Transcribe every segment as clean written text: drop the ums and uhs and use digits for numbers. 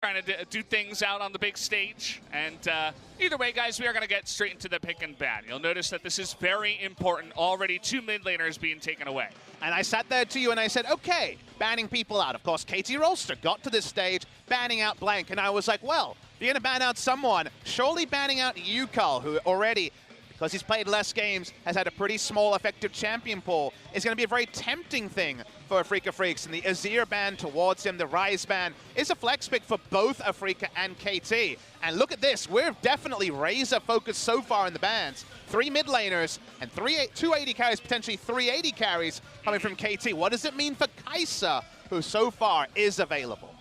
trying to do things out on the big stage. And either way, guys, we are going to get straight into the pick and ban. You'll notice that this is very important. Already 2 mid laners being taken away. And I sat there to you and I said, okay, banning people out. Of course, KT Rolster got to this stage, banning out Blank. And I was like, well, if you're going to ban out someone, surely banning out Yukal, who already, because he's played less games, has had a pretty small effective champion pool, is going to be a very tempting thing for Afreeca Freecs. And the Azir ban towards him, the Ryze ban, is a flex pick for both Afreeca and KT. And look at this, we're definitely Razor focused so far in the bans. 3 mid laners and 280 carries, potentially 380 carries coming from KT. What does it mean for Kai'Sa, who so far is available?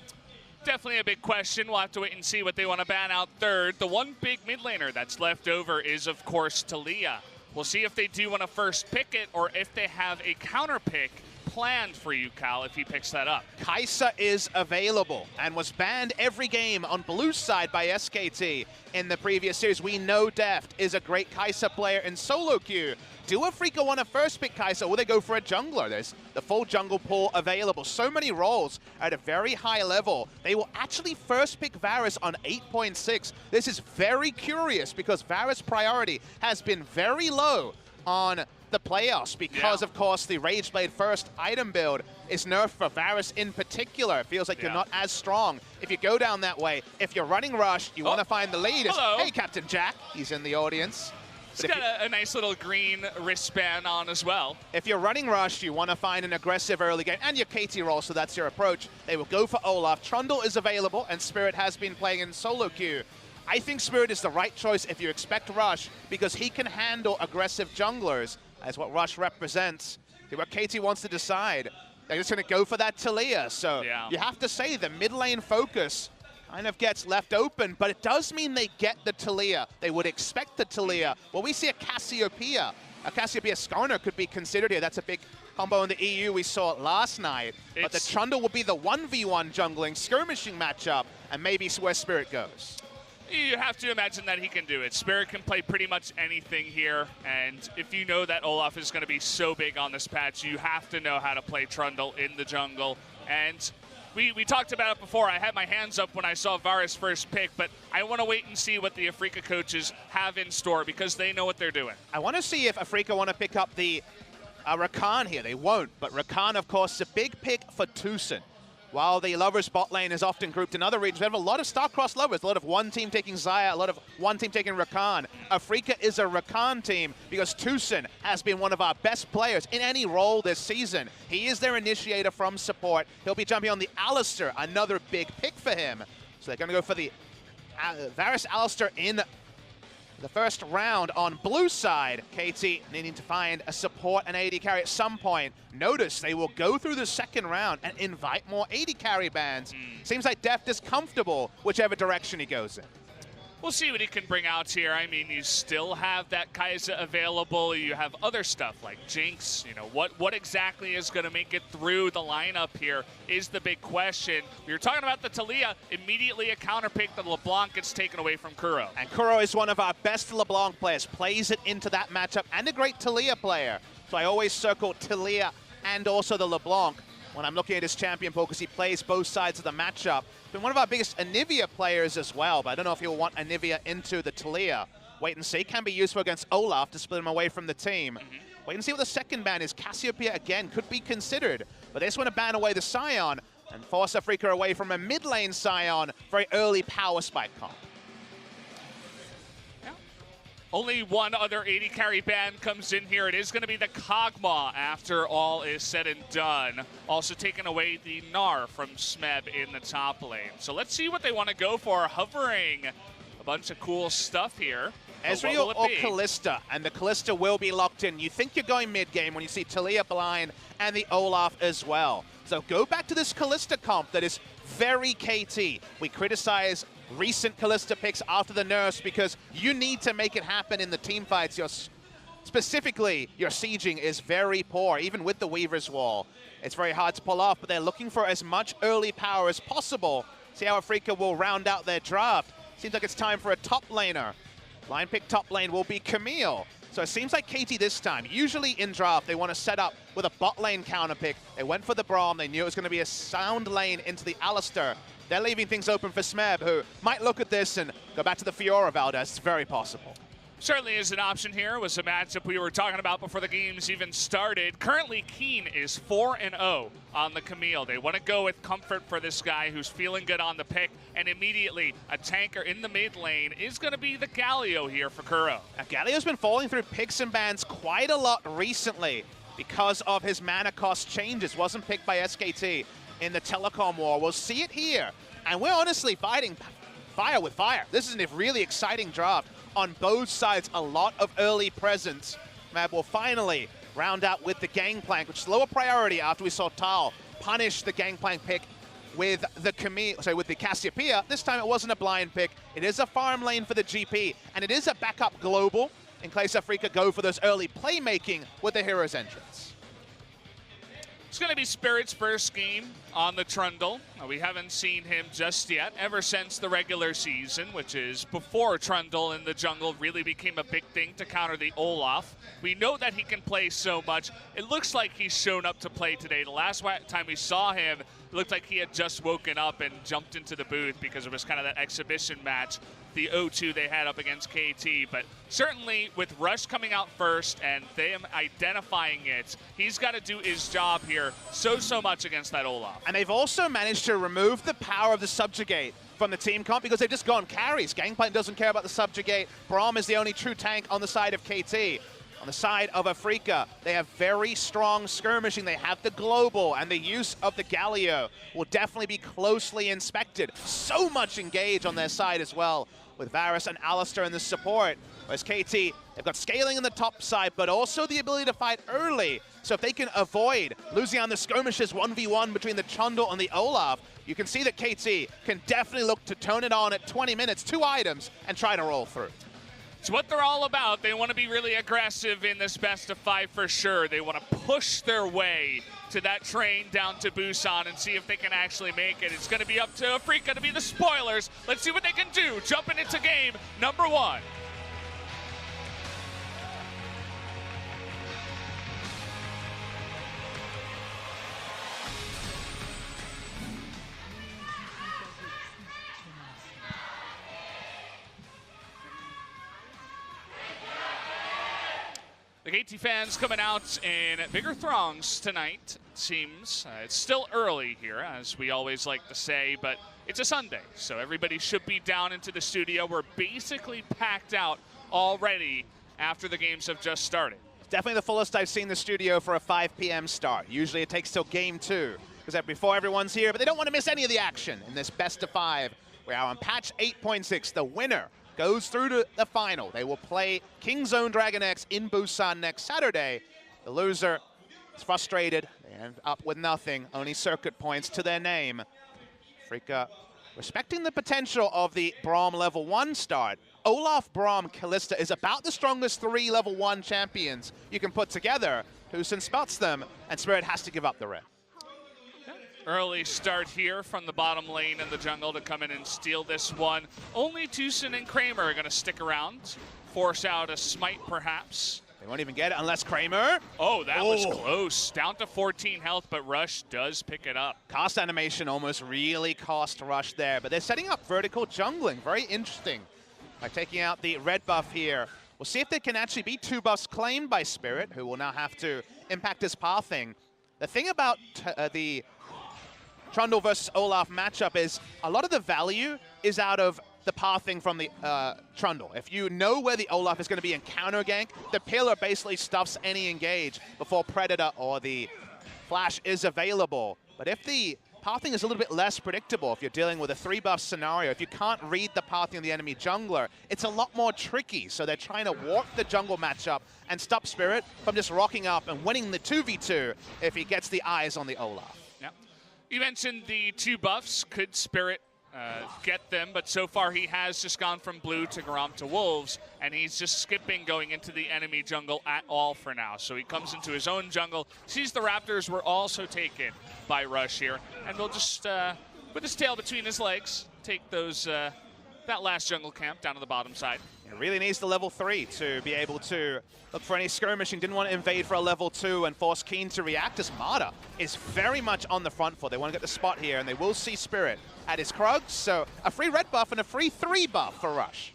Definitely a big question. We'll have to wait and see what they want to ban out third. The one big mid laner that's left over is, of course, Taliyah. We'll see if they do want to first pick it or if they have a counter pick planned for you, Cal, if he picks that up. Kai'Sa is available and was banned every game on blue side by SKT in the previous series. We know Deft is a great Kai'Sa player in solo queue. Do Afreeca want to first pick Kai'Sa, or will they go for a jungler? There's the full jungle pool available. So many roles at a very high level. They will actually first pick Varus on 8.6. This is very curious because Varus' priority has been very low on the playoffs because, of course, the Rageblade first item build is nerfed for Varus in particular. It feels like you're not as strong if you go down that way. If you're running Rush, you want to find the lead. Hey, Captain Jack, he's in the audience. He's got a nice little green wristband on as well. If you're running Rush, you want to find an aggressive early game, and your KT roll, so that's your approach. They will go for Olaf. Trundle is available, and Spirit has been playing in solo queue. I think Spirit is the right choice if you expect Rush, because he can handle aggressive junglers, as what Rush represents. What KT wants to decide. They're just going to go for that Taliyah, so you have to say the mid lane focus kind of gets left open, but it does mean they get the Taliyah. They would expect the Taliyah. Well, we see a Cassiopeia. A Cassiopeia Skarner could be considered here. That's a big combo in the EU we saw it last night. But the Trundle will be the 1v1 jungling skirmishing matchup, and maybe where Spirit goes. You have to imagine that he can do it. Spirit can play pretty much anything here, and if you know that Olaf is going to be so big on this patch, you have to know how to play Trundle in the jungle. And we talked about it before. I had my hands up when I saw Varus first pick, but I want to wait and see what the Afreeca coaches have in store because they know what they're doing. I want to see if Afreeca want to pick up the Rakan here. They won't, but Rakan, of course, is a big pick for Tucson. While the Lovers bot lane is often grouped in other regions, we have a lot of star-crossed Lovers, a lot of one team taking Xayah, a lot of one team taking Rakan. Afreeca is a Rakan team because Tucson has been one of our best players in any role this season. He is their initiator from support. He'll be jumping on the Alistar, another big pick for him. So they're going to go for the Varus Alistar in the first round on blue side. KT needing to find a support and AD carry at some point. Notice they will go through the second round and invite more AD carry bans. Seems like Deft is comfortable whichever direction he goes in. We'll see what he can bring out here. I mean, you still have that Kai'Sa available. You have other stuff like Jinx. You know, what exactly is going to make it through the lineup here is the big question. We were talking about the Taliyah. Immediately a counter pick. The LeBlanc gets taken away from Kuro. And Kuro is one of our best LeBlanc players. Plays it into that matchup and a great Taliyah player. So I always circle Taliyah and also the LeBlanc when I'm looking at his champion pool because he plays both sides of the matchup. Been one of our biggest Anivia players as well, but I don't know if he'll want Anivia into the Taliyah. Wait and see. Can be useful against Olaf to split him away from the team. Wait and see what the second ban is. Cassiopeia, again, could be considered. But they just want to ban away the Scion and force Afreeca away from a mid lane Scion. Very early power spike comp. Only one other AD carry ban comes in here. It is going to be the Kog'Maw after all is said and done. Also taking away the Gnar from Smeb in the top lane. So let's see what they want to go for. Hovering a bunch of cool stuff here. Ezreal or Kalista, and the Kalista will be locked in. You think you're going mid-game when you see Taliyah blind and the Olaf as well. So go back to this Kalista comp that is very KT. We criticize recent Kalista picks after the nerfs because you need to make it happen in the team fights. Specifically, your sieging is very poor, even with the Weaver's Wall. It's very hard to pull off, but they're looking for as much early power as possible. See how Afreeca will round out their draft. Seems like it's time for a top laner. Line pick top lane will be Camille. So it seems like KT this time, usually in draft, they want to set up with a bot lane counter pick. They went for the Braum. They knew it was going to be a sound lane into the Alistar. they're leaving things open for Smeb, who might look at this and go back to the Fiora Valdez. It's very possible. Certainly is an option here. It was a matchup we were talking about before the games even started. Currently, Keen is 4-0 on the Camille. They want to go with comfort for this guy who's feeling good on the pick, and immediately a tanker in the mid lane is going to be the Galio here for Kuro. Now, Galio's been falling through picks and bans quite a lot recently because of his mana cost changes. Wasn't picked by SKT in the telecom war. We'll see it here, and we're honestly fighting fire with fire. This is a really exciting draft. On both sides, a lot of early presence. Mab will finally round out with the Gangplank, which is lower priority after we saw Tal punish the Gangplank pick with the Cassiopeia. This time it wasn't a blind pick. It is a farm lane for the GP, and it is a backup global in case Afreeca go for those early playmaking with the Hero's Entrance. It's going to be Spirit's first game on the Trundle. We haven't seen him just yet ever since the regular season, which is before Trundle in the jungle really became a big thing to counter the Olaf. We know that he can play so much. It looks like he's shown up to play today. The last time we saw him, it looked like he had just woken up and jumped into the booth because it was kind of that exhibition match, the 0-2 they had up against KT. But certainly with Rush coming out first and them identifying it, he's got to do his job here so much against that Olaf. And they've also managed to remove the power of the Subjugate from the team comp because they've just gone carries. Gangplank doesn't care about the Subjugate. Braum is the only true tank on the side of KT. On the side of Afreeca, they have very strong skirmishing. They have the global, and the use of the Galio will definitely be closely inspected. So much engage on their side as well, with Varus and Alistair in the support. Whereas KT, they've got scaling in the top side, but also the ability to fight early. So if they can avoid losing on the skirmishes 1v1 between the Trundle and the Olaf, you can see that KT can definitely look to tone it on at 20 minutes, 2 items, and try to roll through. It's what they're all about. They want to be really aggressive in this best of 5 for sure. They want to push their way to that train down to Busan and see if they can actually make it. It's going to be up to Afreeca to be the spoilers. Let's see what they can do. Jumping into game number 1. The KT fans coming out in bigger throngs tonight, it seems. It's still early here, as we always like to say, but it's a Sunday, so everybody should be down into the studio. We're basically packed out already after the games have just started. Definitely the fullest I've seen the studio for a 5 p.m. start. Usually it takes till game 2, because before everyone's here, but they don't want to miss any of the action in this best of 5. We are on patch 8.6, the winner goes through to the final. They will play King's Own Dragon X in Busan next Saturday. The loser is frustrated. They end up with nothing, only circuit points to their name. Afreeca respecting the potential of the Braum level 1 start. Olaf, Braum, Kalista is about the strongest 3 level 1 champions you can put together. Husin spots them, and Spirit has to give up the rep. Early start here from the bottom lane in the jungle to come in and steal this one. Only Tucson and Kramer are going to stick around, force out a smite perhaps. They won't even get it unless Kramer. Oh, that was close. Down to 14 health, but Rush does pick it up. Cost animation almost really cost Rush there, but they're setting up vertical jungling. Very interesting by taking out the red buff here. We'll see if there can actually be 2 buffs claimed by Spirit, who will now have to impact his pathing. The thing about the Trundle versus Olaf matchup is a lot of the value is out of the pathing from the Trundle. If you know where the Olaf is going to be in counter gank, the pillar basically stuffs any engage before Predator or the Flash is available. But if the pathing is a little bit less predictable, if you're dealing with a 3-buff scenario, if you can't read the pathing of the enemy jungler, it's a lot more tricky. So they're trying to warp the jungle matchup and stop Spirit from just rocking up and winning the 2v2 if he gets the eyes on the Olaf. You mentioned the 2 buffs. Could Spirit get them? But so far he has just gone from blue to Garam to Wolves, and he's just skipping going into the enemy jungle at all for now. So he comes into his own jungle, sees the Raptors were also taken by Rush here, and will just, with his tail between his legs, take those that last jungle camp down to the bottom side. It really needs the level 3 to be able to look for any skirmishing. Didn't want to invade for a level 2 and force Keen to react, as Mada is very much on the front foot. They want to get the spot here, and they will see Spirit at his Krugs. So a free red buff and a free 3 buff for Rush.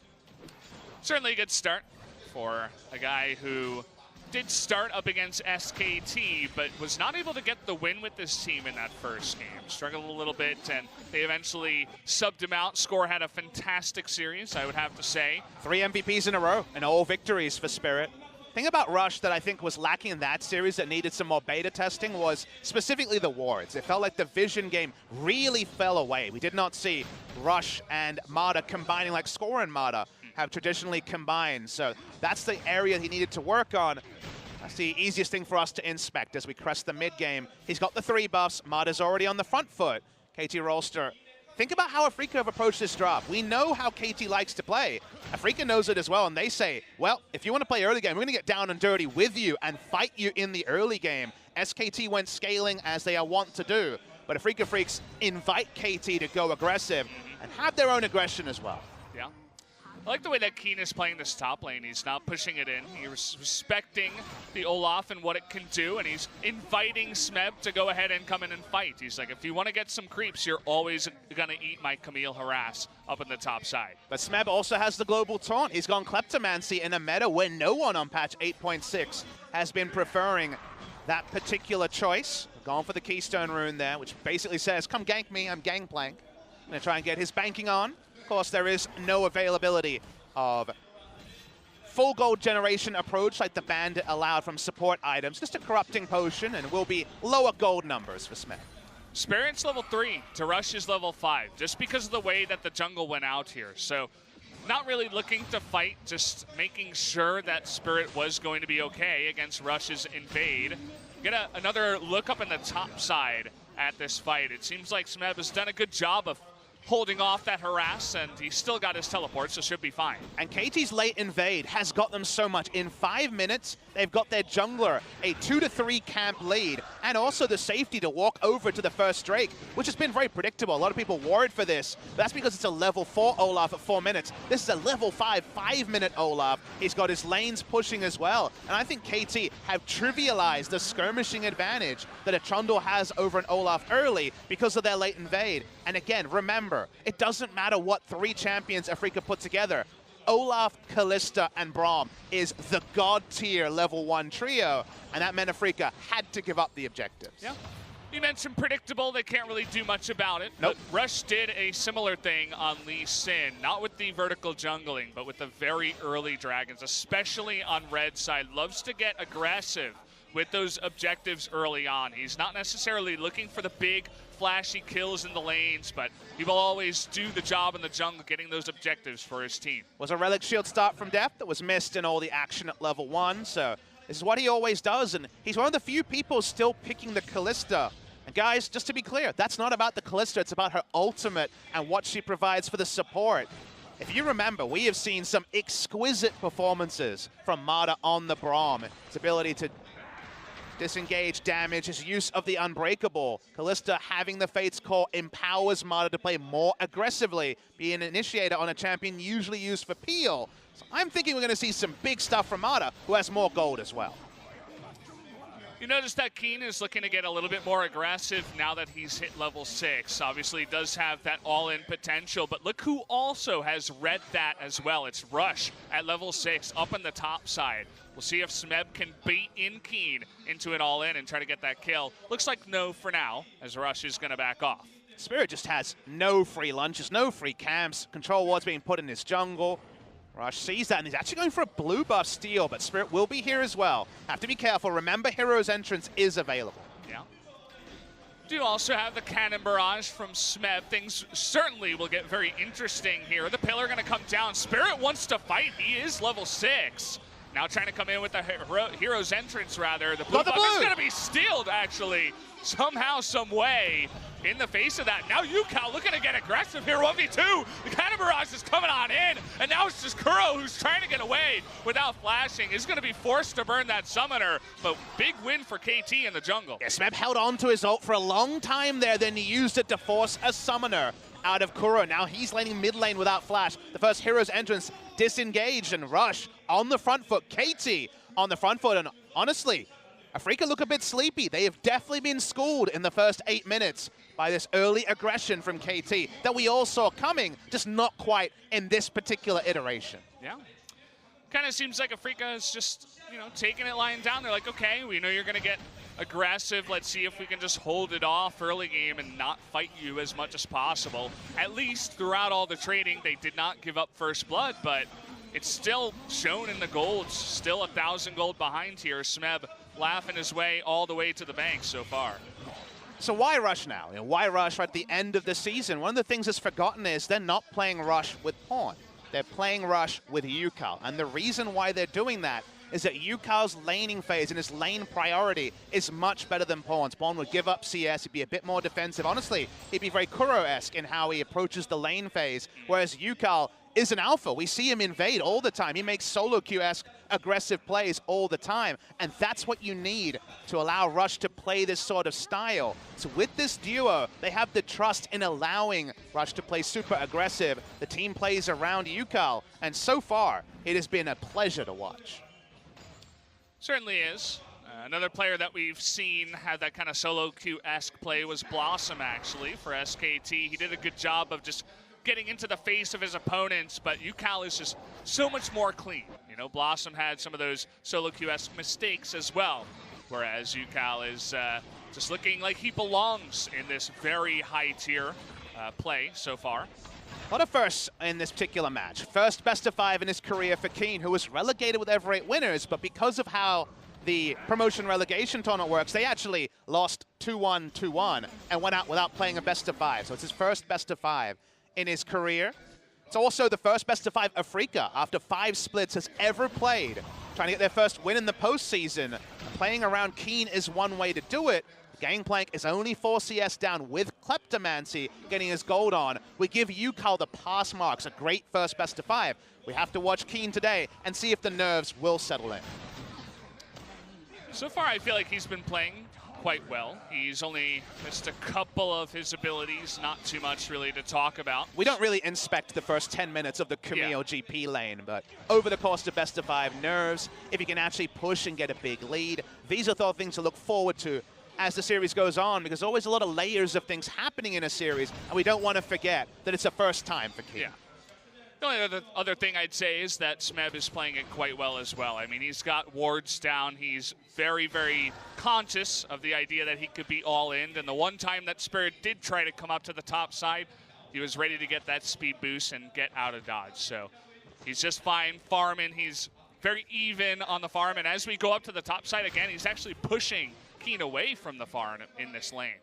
Certainly a good start for a guy who did start up against SKT, but was not able to get the win with this team in that first game. Struggled a little bit, and they eventually subbed him out. Score had a fantastic series, I would have to say. 3 MVPs in a row and all victories for Spirit. Thing about Rush that I think was lacking in that series that needed some more beta testing was specifically the wards. It felt like the vision game really fell away. We did not see Rush and Mada combining like Score and Mada have traditionally combined. So that's the area he needed to work on. That's the easiest thing for us to inspect as we crest the mid game. He's got the 3 buffs. Mada's already on the front foot. KT Rolster. Think about how Afreeca have approached this draft. We know how KT likes to play. Afreeca knows it as well, and they say, well, if you want to play early game, we're going to get down and dirty with you and fight you in the early game. SKT went scaling as they are wont to do, but Afreeca Freecs invite KT to go aggressive and have their own aggression as well. Yeah. I like the way that Keen is playing this top lane. He's not pushing it in. He's respecting the Olaf and what it can do, and he's inviting Smeb to go ahead and come in and fight. He's like, if you want to get some creeps, you're always going to eat my Camille harass up in the top side. But Smeb also has the global taunt. He's gone Kleptomancy in a meta where no one on patch 8.6 has been preferring that particular choice. Gone for the Keystone rune there, which basically says, come gank me, I'm Gangplank. Gonna try and get his banking on. Of course, there is no availability of full gold generation approach like the bandit allowed from support items. Just a corrupting potion, and will be lower gold numbers for Smeb. Spirit's level 3 to Rush is level 5, just because of the way that the jungle went out here. So not really looking to fight, just making sure that Spirit was going to be okay against Rush's invade. Get another look up in the top side at this fight. It seems like Smeb has done a good job of holding off that harass, and he's still got his teleport, so should be fine. And KT's late invade has got them so much. In 5 minutes, they've got their jungler a 2 to 3 camp lead, and also the safety to walk over to the first Drake, which has been very predictable. A lot of people worried for this, but that's because it's a level 4 Olaf at 4 minutes. This is a level 5, 5-minute Olaf. He's got his lanes pushing as well, and I think KT have trivialized the skirmishing advantage that a Trundle has over an Olaf early because of their late invade. And again, remember, it doesn't matter what 3 champions Afreeca put together. Olaf, Kalista, and Braum is the god-tier level 1 trio, and that meant Afreeca had to give up the objectives. Yeah. You mentioned predictable. They can't really do much about it. Nope. But Rush did a similar thing on Lee Sin, not with the vertical jungling, but with the very early dragons, especially on red side. Loves to get aggressive with those objectives early on. He's not necessarily looking for the big, flashy kills in the lanes, but he will always do the job in the jungle, getting those objectives for his team. Was a Relic Shield start from Death that was missed in all the action at level 1, so this is what he always does, and he's one of the few people still picking the Kalista. And guys, just to be clear, that's not about the Kalista, it's about her ultimate and what she provides for the support. If you remember, we have seen some exquisite performances from Mada on the Braum. His ability to disengage damage, his use of the Unbreakable. Kalista having the Fate's Call empowers Mada to play more aggressively, be an initiator on a champion usually used for peel. So I'm thinking we're going to see some big stuff from Mada, who has more gold as well. You notice that Keen is looking to get a little bit more aggressive now that he's hit level 6. Obviously, he does have that all-in potential, but look who also has read that as well. It's Rush at level 6 up on the top side. We'll see if Smeb can bait in Keen into an all-in and try to get that kill. Looks like no for now, as Rush is going to back off. Spirit just has no free lunches, no free camps. Control wards being put in his jungle. Rush sees that, and he's actually going for a blue buff steal, but Spirit will be here as well. Have to be careful. Remember, Hero's Entrance is available. Yeah. Do also have the Cannon Barrage from Smeb. Things certainly will get very interesting here. The pillar going to come down. Spirit wants to fight. He is level 6. Now trying to come in with the Hero's Entrance, rather. The blue buff is going to be stealed, actually, somehow, some way. In the face of that, now Yukao looking to get aggressive here, 1v2. The Cannon Barrage is coming on in, and now it's just Kuro who's trying to get away without flashing. He's going to be forced to burn that summoner, but big win for KT in the jungle. Yeah, Smeb held on to his ult for a long time there, then he used it to force a summoner. out of Kuro. Now he's laning mid lane without flash. The first hero's entrance disengaged, and Rush on the front foot. KT on the front foot, and honestly, Afreeca look a bit sleepy. They have definitely been schooled in the first 8 minutes by this early aggression from KT that we all saw coming, just not quite in this particular iteration. Yeah. Kind of seems like Afreeca is just, you know, taking it lying down. They're like, okay, we know you're going to get aggressive. Let's see if we can just hold it off early game and not fight you as much as possible. At least throughout all the trading, they did not give up first blood, but it's still shown in the golds. Still 1,000 gold behind here. Smeb laughing his way all the way to the bank so far. So why Rush now? You know, why Rush at the end of the season? One of the things that's forgotten is they're not playing Rush with Pawn. They're playing Rush with Yukal. And the reason why they're doing that is that Yukal's laning phase and his lane priority is much better than Pawn's. Pawn would give up CS, he'd be a bit more defensive. Honestly, he'd be very Kuro-esque in how he approaches the lane phase, whereas Yukal is an alpha. We see him invade all the time. He makes solo queue-esque aggressive plays all the time, and that's what you need to allow Rush to play this sort of style. So with this duo, they have the trust in allowing Rush to play super aggressive. The team plays around Yukal, and so far, it has been a pleasure to watch. Certainly is. Another player that we've seen have that kind of solo queue-esque play was Blossom, actually, for SKT. He did a good job of just getting into the face of his opponents, but Yukal is just so much more clean. You know, Blossom had some of those solo queue-esque mistakes as well, whereas Yukal is just looking like he belongs in this very high-tier play so far. A lot of firsts in this particular match. First best of 5 in his career for Keen, who was relegated with every 8 winners, but because of how the promotion relegation tournament works, they actually lost 2-1, 2-1, and went out without playing a best of 5. So it's his first best of 5 in his career. It's also the first best of 5 Afreeca after 5 splits has ever played. Trying to get their first win in the postseason. Playing around Keen is one way to do it. Gangplank is only 4 CS down with Kleptomancy getting his gold on. We give Yukal the pass marks, a great first best of 5. We have to watch Keen today and see if the nerves will settle in. So far, I feel like he's been playing quite well. He's only missed a couple of his abilities, not too much really to talk about. We don't really inspect the first 10 minutes of the Camille GP lane, but over the course of best of 5 nerves, if you can actually push and get a big lead, these are the things to look forward to as the series goes on, because always a lot of layers of things happening in a series, and we don't want to forget that it's a first time for Keen. Yeah. The only other thing I'd say is that Smeb is playing it quite well as well. I mean, he's got wards down. He's very, very conscious of the idea that he could be all in. And the one time that Spirit did try to come up to the top side, he was ready to get that speed boost and get out of dodge. So he's just fine farming. He's very even on the farm. And as we go up to the top side again, he's actually pushing Keen away from the farm in this lane.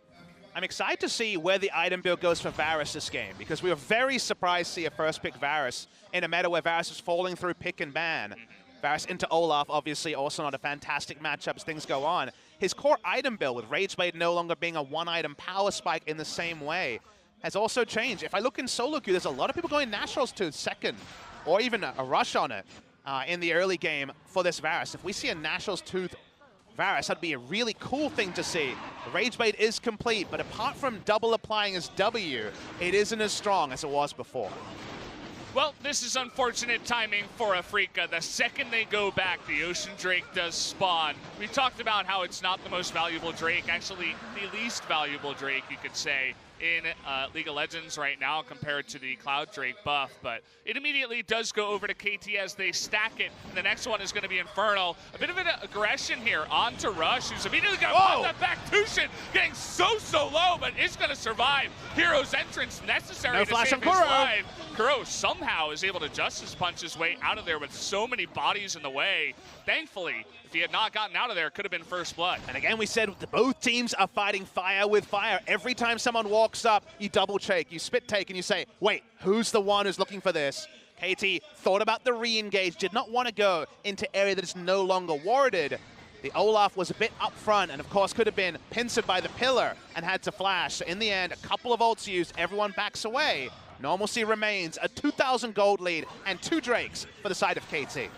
I'm excited to see where the item build goes for Varus this game, because we were very surprised to see a first pick Varus in a meta where Varus is falling through pick and ban. Varus into Olaf, obviously also not a fantastic matchup as things go on. His core item build, with Rageblade no longer being a one-item power spike in the same way, has also changed. If I look in solo queue, there's a lot of people going Naturals to second, or even a rush on it in the early game for this Varus. If we see a Naturals Tooth Varus, that'd be a really cool thing to see. The Rageblade is complete, but apart from double applying his W, it isn't as strong as it was before. Well, this is unfortunate timing for Afreeca. The second they go back, the Ocean Drake does spawn. We talked about how it's not the most valuable Drake, actually the least valuable Drake, you could say, in League of Legends right now compared to the Cloud Drake buff, but it immediately does go over to KT as they stack it. And the next one is going to be Infernal. A bit of an aggression here onto Rush, who's immediately going to pop that back. Tushin getting so low, but is going to survive. Hero's entrance necessary to save his life. Kuro somehow is able to justice punch his way out of there with so many bodies in the way. Thankfully, if he had not gotten out of there, it could have been first blood. And again, we said both teams are fighting fire with fire. Every time someone walks up, you double check, you spit take, and you say, wait, who's the one who's looking for this? KT thought about the re-engage, did not want to go into area that is no longer warded. The Olaf was a bit up front, and of course could have been pincered by the pillar and had to flash. So in the end, a couple of ults used, everyone backs away. Normalcy remains, a 2,000 gold lead, and 2 Drakes for the side of KT.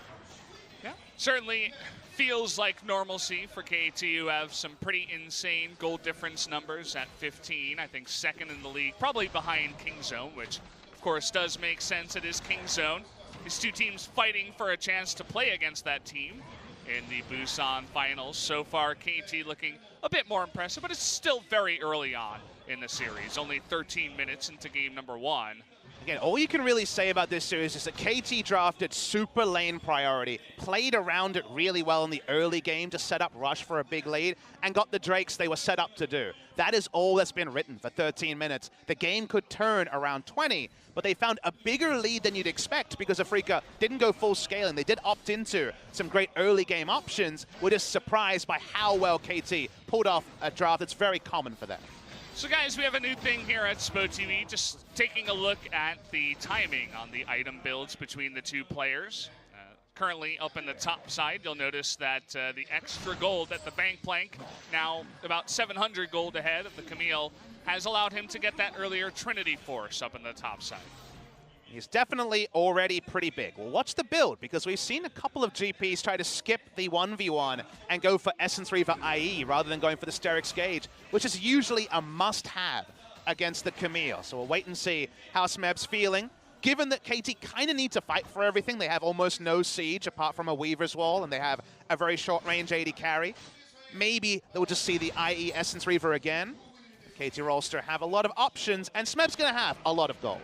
Yeah, certainly feels like normalcy for KT, who have some pretty insane goal difference numbers at 15. I think second in the league, probably behind Kingzone, which of course does make sense. It is Kingzone. These two teams fighting for a chance to play against that team in the Busan finals. So far, KT looking a bit more impressive, but it's still very early on in the series. Only 13 minutes into game number 1. Again, all you can really say about this series is that KT drafted super lane priority, played around it really well in the early game to set up Rush for a big lead, and got the Drakes they were set up to do. That is all that's been written for 13 minutes. The game could turn around 20, but they found a bigger lead than you'd expect because Afreeca didn't go full scaling. They did opt into some great early game options. We're just surprised by how well KT pulled off a draft that's very common for them. So guys, we have a new thing here at SpoTV, just taking a look at the timing on the item builds between the two players. Currently up in the top side, you'll notice that the extra gold at the bank plank, now about 700 gold ahead of the Camille, has allowed him to get that earlier Trinity Force up in the top side. He's definitely already pretty big. Well, watch the build, because we've seen a couple of GPs try to skip the 1v1 and go for Essence Reaver IE rather than going for the Sterix Gauge, which is usually a must-have against the Camille. So we'll wait and see how Smeb's feeling. Given that KT kind of need to fight for everything, they have almost no siege apart from a Weaver's Wall, and they have a very short-range AD carry. Maybe they'll just see the IE Essence Reaver again. KT Rolster have a lot of options, and Smeb's going to have a lot of gold.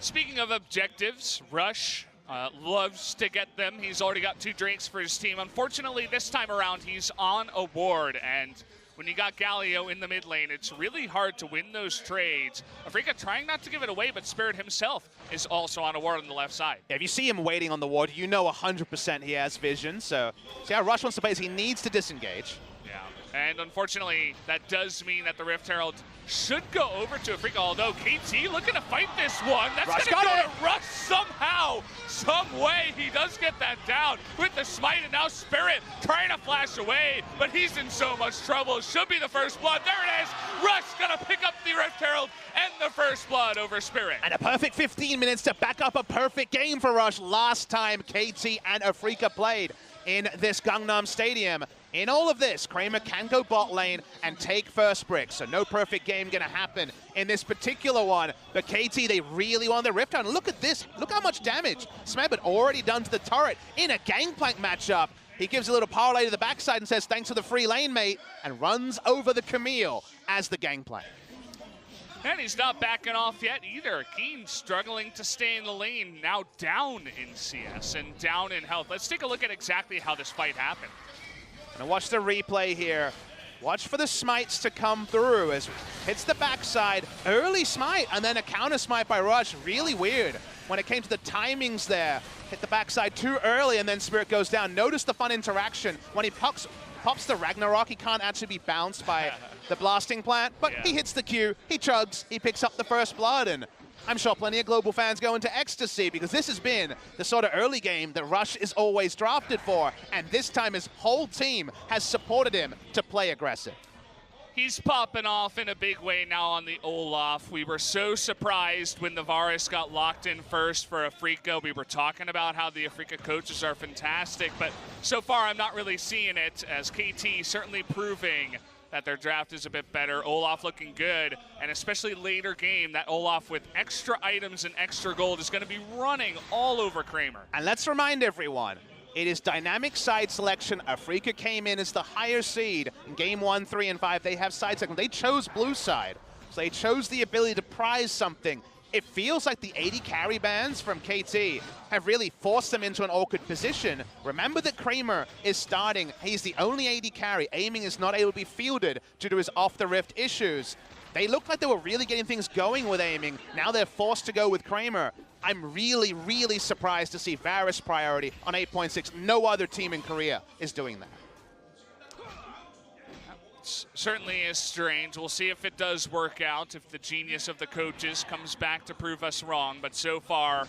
Speaking of objectives, Rush loves to get them. He's already got 2 Drakes for his team. Unfortunately, this time around, he's on a ward, and when you got Galio in the mid lane, it's really hard to win those trades. Afreeca trying not to give it away, but Spirit himself is also on a ward on the left side. Yeah, if you see him waiting on the ward, you know 100% he has vision. So see how Rush wants to play is he needs to disengage. Yeah, and unfortunately, that does mean that the Rift Herald should go over to Afreeca, although KT looking to fight this one. That's going to go to Rush somehow, some way. He does get that down with the smite, and now Spirit trying to flash away, but he's in so much trouble. Should be the first blood. There it is. Rush going to pick up the Rift Herald and the first blood over Spirit. And a perfect 15 minutes to back up a perfect game for Rush last time KT and Afreeca played in this Gangnam Stadium. In all of this, Kramer can go bot lane and take first brick, so no perfect game going to happen in this particular one. But KT, they really want the Rift Herald. Look at this. Look how much damage Smeb had already done to the turret in a gangplank matchup. He gives a little parlay to the backside and says, thanks for the free lane, mate, and runs over the Camille as the gangplank. And he's not backing off yet either. Keen struggling to stay in the lane, now down in CS and down in health. Let's take a look at exactly how this fight happened. And watch the replay here. Watch for the smites to come through as hits the backside. Early smite and then a counter smite by Rush. Really weird when it came to the timings there. Hit the backside too early and then Spirit goes down. Notice the fun interaction. When he pops the Ragnarok, he can't actually be bounced by the blasting plant, but he hits the Q, he chugs, he picks up the first blood, and I'm sure plenty of global fans go into ecstasy because this has been the sort of early game that Rush is always drafted for, and this time his whole team has supported him to play aggressive. He's popping off in a big way now on the Olaf. We were so surprised when the Varus got locked in first for Afreeca. We were talking about how the Afreeca coaches are fantastic, but so far I'm not really seeing it, as KT certainly proving that their draft is a bit better. Olaf looking good, and especially later game, that Olaf with extra items and extra gold is going to be running all over Kramer. And let's remind everyone, it is dynamic side selection. Afreeca came in as the higher seed in game 1, 3, and 5. They have side selection. They chose blue side, so they chose the ability to prize something. It feels like the 80 carry bans from KT have really forced them into an awkward position. Remember that Kramer is starting. He's the only 80 carry. Aiming is not able to be fielded due to his off-the-rift issues. They looked like they were really getting things going with aiming. Now they're forced to go with Kramer. I'm really, really surprised to see Varus priority on 8.6. No other team in Korea is doing that. Certainly is strange. We'll see if it does work out, if the genius of the coaches comes back to prove us wrong. But so far,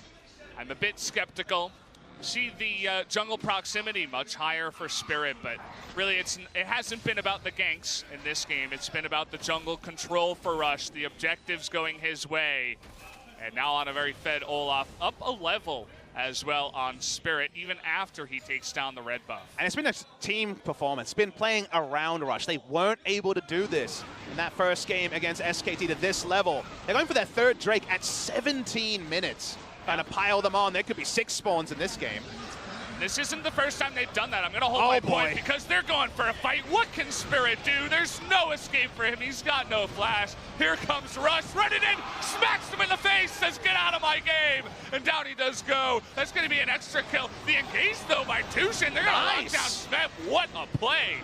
I'm a bit skeptical. See the jungle proximity much higher for Spirit, but really it hasn't been about the ganks in this game. It's been about the jungle control for Rush, the objectives going his way. And now on a very fed Olaf, up a level as well on Spirit, even after he takes down the red buff. And it's been a team performance. It's been playing around Rush. They weren't able to do this in that first game against SKT to this level. They're going for their third Drake at 17 minutes. Trying to pile them on. There could be 6 spawns in this game. This isn't the first time they've done that. I'm going to hold my point because they're going for a fight. What can Spirit do? There's no escape for him. He's got no flash. Here comes Rush, running in, smacks him in the face, says, get out of my game. And down he does go. That's going to be an extra kill. The engage, though, by Tucson. They're going to lock down Smep. What a play.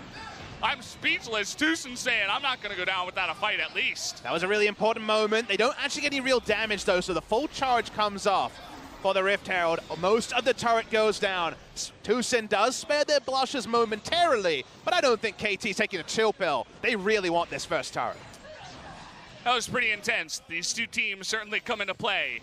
I'm speechless. Tucson saying, I'm not going to go down without a fight at least. That was a really important moment. They don't actually get any real damage, though, so the full charge comes off for the Rift Herald. Most of the turret goes down. Tucson does spare their blushes momentarily, but I don't think KT's taking a chill pill. They really want this first turret. That was pretty intense. These two teams certainly come into play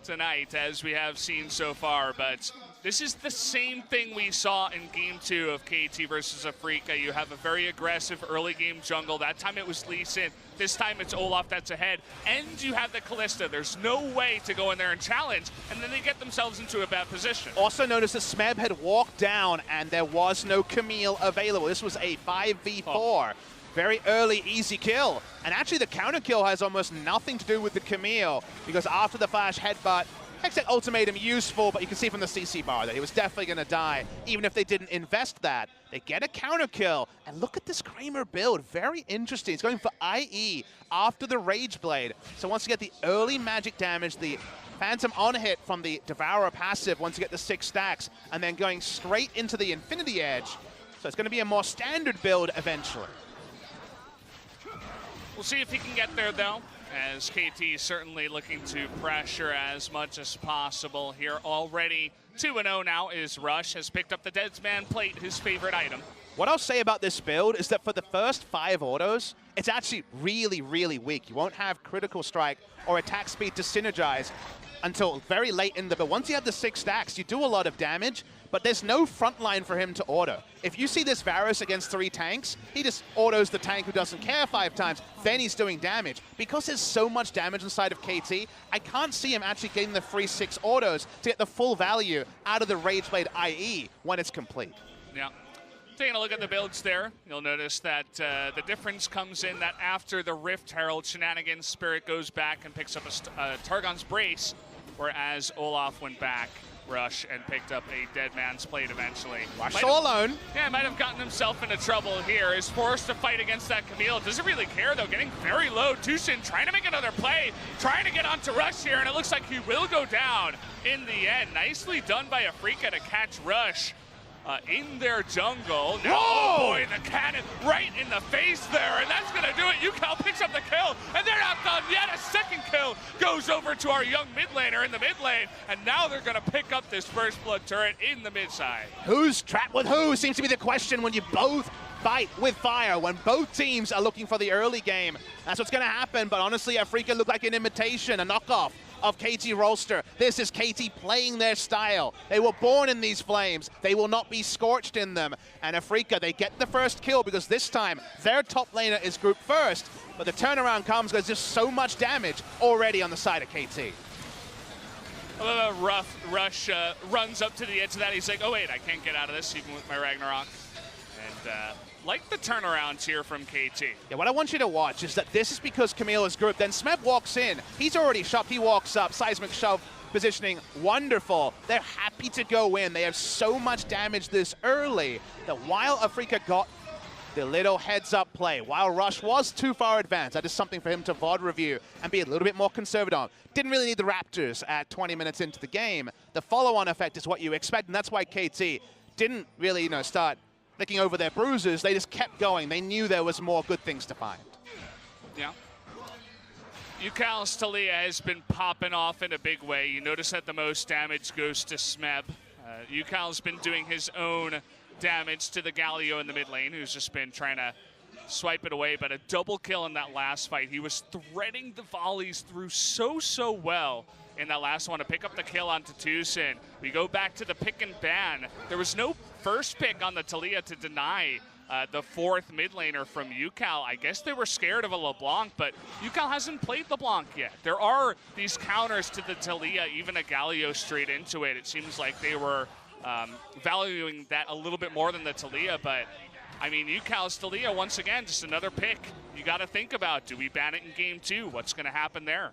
tonight, as we have seen so far, but this is the same thing we saw in Game 2 of KT versus Afreeca. You have a very aggressive early game jungle. That time it was Lee Sin. This time it's Olaf that's ahead. And you have the Kalista. There's no way to go in there and challenge, and then they get themselves into a bad position. Also notice that Smeb had walked down, and there was no Camille available. This was a 5v4. Very early, easy kill. And actually the counter kill has almost nothing to do with the Camille, because after the flash headbutt, Hextech ultimatum useful, but you can see from the CC bar that he was definitely going to die, even if they didn't invest that. They get a counter kill, and look at this Kramer build. Very interesting. He's going for IE after the Rage Blade. So once you get the early magic damage, the Phantom on hit from the Devourer passive once you get the 6 stacks, and then going straight into the Infinity Edge. So it's going to be a more standard build eventually. We'll see if he can get there, though, as KT is certainly looking to pressure as much as possible here. Already 2-0 now is Rush, has picked up the Deadsman Plate, his favorite item. What I'll say about this build is that for the first 5 autos, it's actually really, really weak. You won't have critical strike or attack speed to synergize until very late in the build. Once you have the 6 stacks, you do a lot of damage, but there's no front line for him to auto. If you see this Varus against 3 tanks, he just autos the tank who doesn't care 5 times, then he's doing damage. Because there's so much damage inside of KT, I can't see him actually getting the free 6 autos to get the full value out of the Rage Blade IE when it's complete. Yeah. Taking a look at the builds there, you'll notice that the difference comes in that after the Rift Herald shenanigans, Spirit goes back and picks up a Targon's Brace, whereas Olaf went back, Rush, and picked up a Dead Man's Plate eventually. Rush all alone. Yeah, might have gotten himself into trouble here. Is forced to fight against that Camille. Doesn't really care, though, getting very low. Tucson trying to make another play, trying to get onto Rush here, and it looks like he will go down in the end. Nicely done by Afreeca to catch Rush in their jungle. Oh boy, the cannon right in the face there, and that's gonna do it. Yukal picks up the kill, and they're not done yet. A second kill goes over to our young mid laner in the mid lane, and now they're gonna pick up this first blood turret in the mid side. Who's trapped with who seems to be the question when you both fight with fire, when both teams are looking for the early game. That's what's gonna happen, but honestly, Afreeca looked like an imitation, a knockoff of KT Rolster. This is KT playing their style. They were born in these flames. They will not be scorched in them. And Afreeca, they get the first kill because this time their top laner is grouped first, but the turnaround comes because there's just so much damage already on the side of KT. Rush runs up to the edge of that. He's like, oh wait, I can't get out of this even with my Ragnarok. And like the turnarounds here from KT. Yeah, what I want you to watch is that this is because Camille is grouped. Then Smeb walks in. He's already shoved. He walks up. Seismic shove positioning. Wonderful. They're happy to go in. They have so much damage this early that while Afreeca got the little heads-up play, while Rush was too far advanced, that is something for him to VOD review and be a little bit more conservative on. Didn't really need the Raptors at 20 minutes into the game. The follow-on effect is what you expect, and that's why KT didn't really, start licking over their bruises. They just kept going. They knew there was more good things to find. Yeah. Yukal's Talia has been popping off in a big way. You notice that the most damage goes to Smeb. Yukal's been doing his own damage to the Galio in the mid lane, who's just been trying to swipe it away, but a double kill in that last fight. He was threading the volleys through so well in that last one to pick up the kill onto Tucson. We go back to the pick and ban. There was no first pick on the Talia to deny the fourth mid laner from UCal. I guess they were scared of a LeBlanc, but UCal hasn't played LeBlanc yet. There are these counters to the Taliyah, even a Galio straight into it. It seems like they were valuing that a little bit more than the Taliyah, but I mean, UCal's Taliyah, once again, just another pick you got to think about. Do we ban it in game 2? What's going to happen there?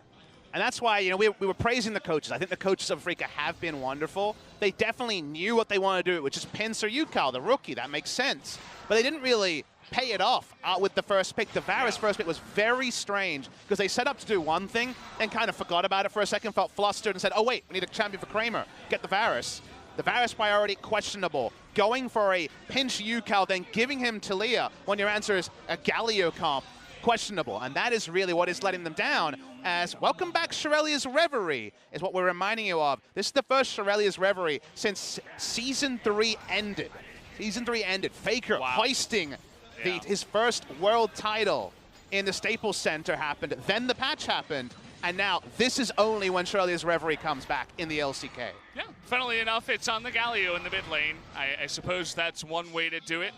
And that's why, you know, we were praising the coaches. I think the coaches of Afreeca have been wonderful. They definitely knew what they wanted to do, which is pincer UCal, the rookie. That makes sense. But they didn't really pay it off with the first pick. The Varus first pick was very strange because they set up to do one thing and kind of forgot about it for a second, felt flustered and said, oh, wait, we need a champion for Kramer. Get the Varus. The Varus priority, questionable. Going for a pinch UCal, then giving him Taliyah when your answer is a Galio comp, questionable. And that is really what is letting them down. As welcome back Shirelia's Reverie is what we're reminding you of. This is the first Shirelia's Reverie since Season 3 ended. Season 3 ended. Faker hoisting his first world title in the Staples Center happened. Then the patch happened. And now this is only when Shirelia's Reverie comes back in the LCK. Yeah, funnily enough, it's on the Galio in the mid lane. I suppose that's one way to do it.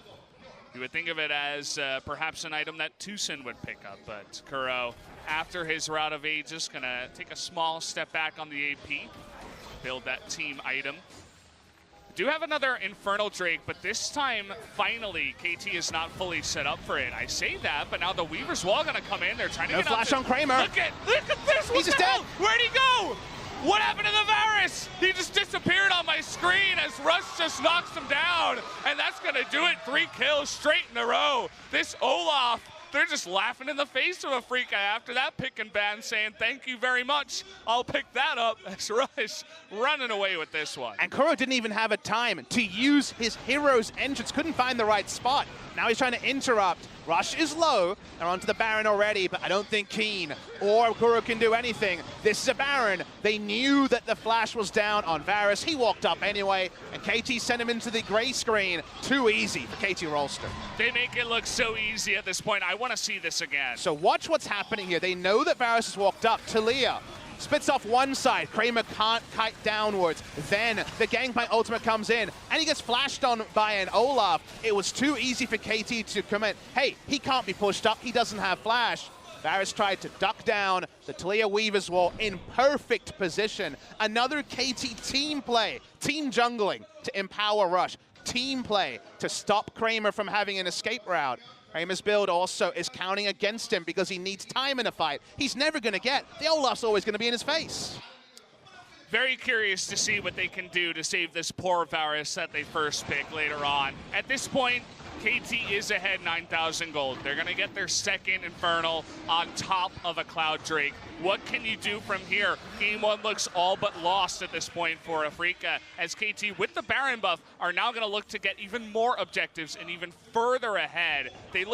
You would think of it as perhaps an item that Tucson would pick up, but Kuro, after his Route of Ages, gonna take a small step back on the AP, build that team item. Do have another Infernal Drake, but this time, finally, KT is not fully set up for it. I say that, but now the Weaver's Wall gonna come in. They're trying to get flash on Kramer. Look at this! He's just dead. Where'd he go? What happened to the Varus? He just disappeared on my screen as Rush just knocks him down. And that's gonna do it. 3 kills straight in a row. This Olaf, they're just laughing in the face of Afreeca after that pick and ban, saying, thank you very much. I'll pick that up. As Rush running away with this one. And Kuro didn't even have a time to use his hero's entrance. Couldn't find the right spot. Now he's trying to interrupt. Rush is low. They're onto the Baron already, but I don't think Keen or Kuro can do anything. This is a Baron. They knew that the flash was down on Varus. He walked up anyway, and KT sent him into the gray screen. Too easy for KT Rolster. They make it look so easy at this point. I want to see this again. So watch what's happening here. They know that Varus has walked up. Taliyah splits off one side. Kramer can't kite downwards. Then the Gangplank ultimate comes in, and he gets flashed on by an Olaf. It was too easy for KT to commit. Hey, he can't be pushed up. He doesn't have flash. Varus tried to duck down the Taliyah Weaver's Wall in perfect position. Another KT team play, team jungling to empower Rush. Team play to stop Kramer from having an escape route. Kramer's build also is counting against him because he needs time in a fight. He's never going to get. The Olaf's always going to be in his face. Very curious to see what they can do to save this poor Varus that they first pick later on. At this point, KT is ahead 9,000 gold. They're going to get their second Infernal on top of a Cloud Drake. What can you do from here? Game 1 looks all but lost at this point for Afreeca, as KT, with the Baron buff, are now going to look to get even more objectives and even further ahead. They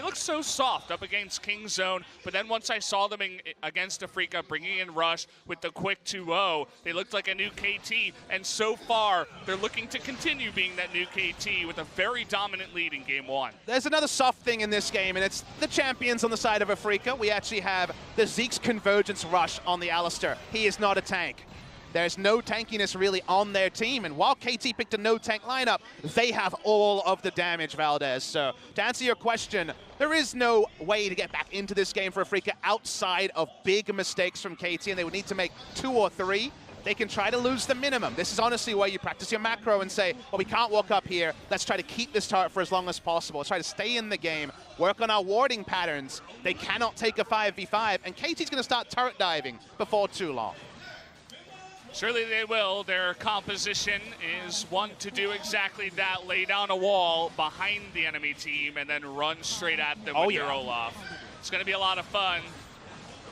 looked so soft up against King Zone, but then once I saw them against Afreeca, bringing in Rush with the quick 2-0, they looked like a new KT, and so far, they're looking to continue being that new KT with a very dominant lead in Game 1. There's another soft thing in this game, and it's the champions on the side of Afreeca. We actually have the Zeke's Convergence Rush on the Alistair. He is not a tank. There's no tankiness really on their team, and while KT picked a no-tank lineup, they have all of the damage, Valdez. So to answer your question, there is no way to get back into this game for Afreeca outside of big mistakes from KT, and they would need to make 2 or 3. They can try to lose the minimum. This is honestly where you practice your macro and say, well, we can't walk up here. Let's try to keep this turret for as long as possible. Let's try to stay in the game, work on our warding patterns. They cannot take a 5v5, and KT's going to start turret diving before too long. Surely they will. Their composition is one to do exactly that, lay down a wall behind the enemy team and then run straight at them with their Olaf. It's going to be a lot of fun.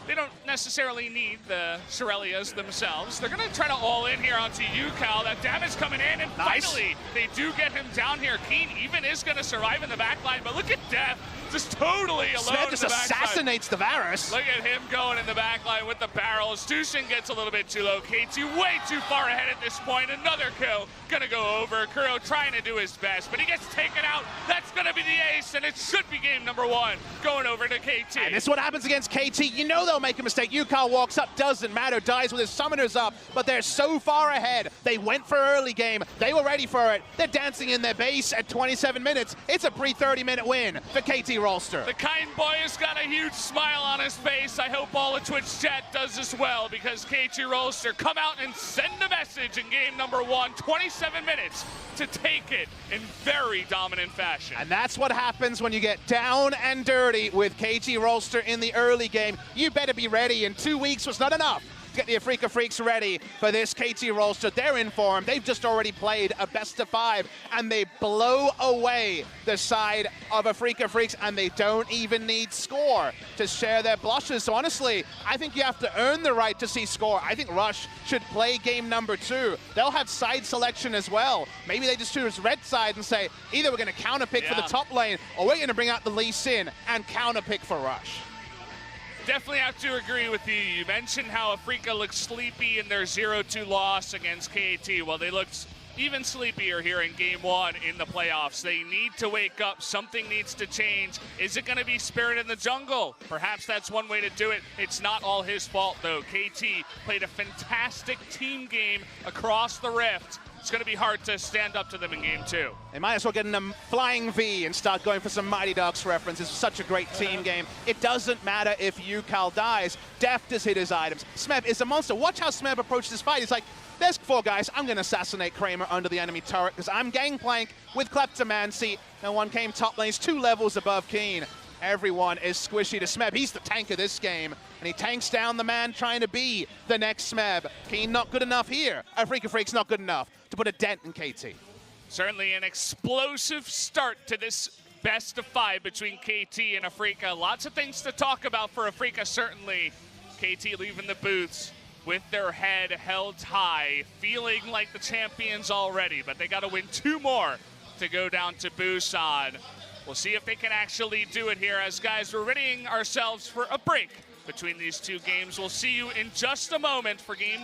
They don't necessarily need the Shirelias themselves. They're going to try to all in here onto UCal. That damage coming in, and finally they do get him down here. Keen even is going to survive in the back line, but look at Death just totally alone. Smeb just in the backside. assassinates the Varus. Look at him going in the back line with the barrels. Tushin gets a little bit too low. KT way too far ahead at this point. Another kill gonna go over. Kuro trying to do his best, but he gets taken out. That's gonna be the ace, and it should be game number 1 going over to KT. And this is what happens against KT. You know they'll make a mistake. Yukal walks up, doesn't matter, dies with his summoners up, but they're so far ahead. They went for early game. They were ready for it. They're dancing in their base at 27 minutes. It's a pre-30-minute win for KT Rolster. The kind boy has got a huge smile on his face. I hope all of Twitch chat does as well, because KT Rolster come out and send a message in game number 1, 27 minutes to take it in very dominant fashion. And that's what happens when you get down and dirty with KT Rolster in the early game. You better be ready, and 2 weeks was not enough to get the Afreeca Freecs ready for this KT Rolster. They're in form. They've just already played a best-of-5, and they blow away the side of Afreeca Freecs, and they don't even need score to share their blushes. So honestly, I think you have to earn the right to see score. I think Rush should play game number 2. They'll have side selection as well. Maybe they just choose red side and say, either we're going to counterpick for the top lane, or we're going to bring out the Lee Sin and counterpick for Rush. Definitely have to agree with you. You mentioned how Afreeca looked sleepy in their 0-2 loss against KT. Well, they looked even sleepier here in game 1 in the playoffs. They need to wake up. Something needs to change. Is it going to be Spirit in the jungle? Perhaps that's one way to do it. It's not all his fault, though. KT played a fantastic team game across the Rift. It's going to be hard to stand up to them in game 2. They might as well get in a flying V and start going for some Mighty Ducks references. Such a great team game. It doesn't matter if Yukal dies. Deft has hit his items. Smeb is a monster. Watch how Smeb approached this fight. He's like, there's 4 guys. I'm going to assassinate Kramer under the enemy turret because I'm Gangplank with Kleptomancy. And one came top lane. He's 2 levels above Keen. Everyone is squishy to Smeb. He's the tank of this game, and he tanks down the man trying to be the next Smeb. Keen not good enough here. Afreeca Freecs not good enough to put a dent in KT. Certainly an explosive start to this best-of-5 between KT and Afreeca. Lots of things to talk about for Afreeca, certainly. KT leaving the booths with their head held high, feeling like the champions already, but they got to win 2 more to go down to Busan. We'll see if they can actually do it here. As guys, we're readying ourselves for a break between these 2 games. We'll see you in just a moment for game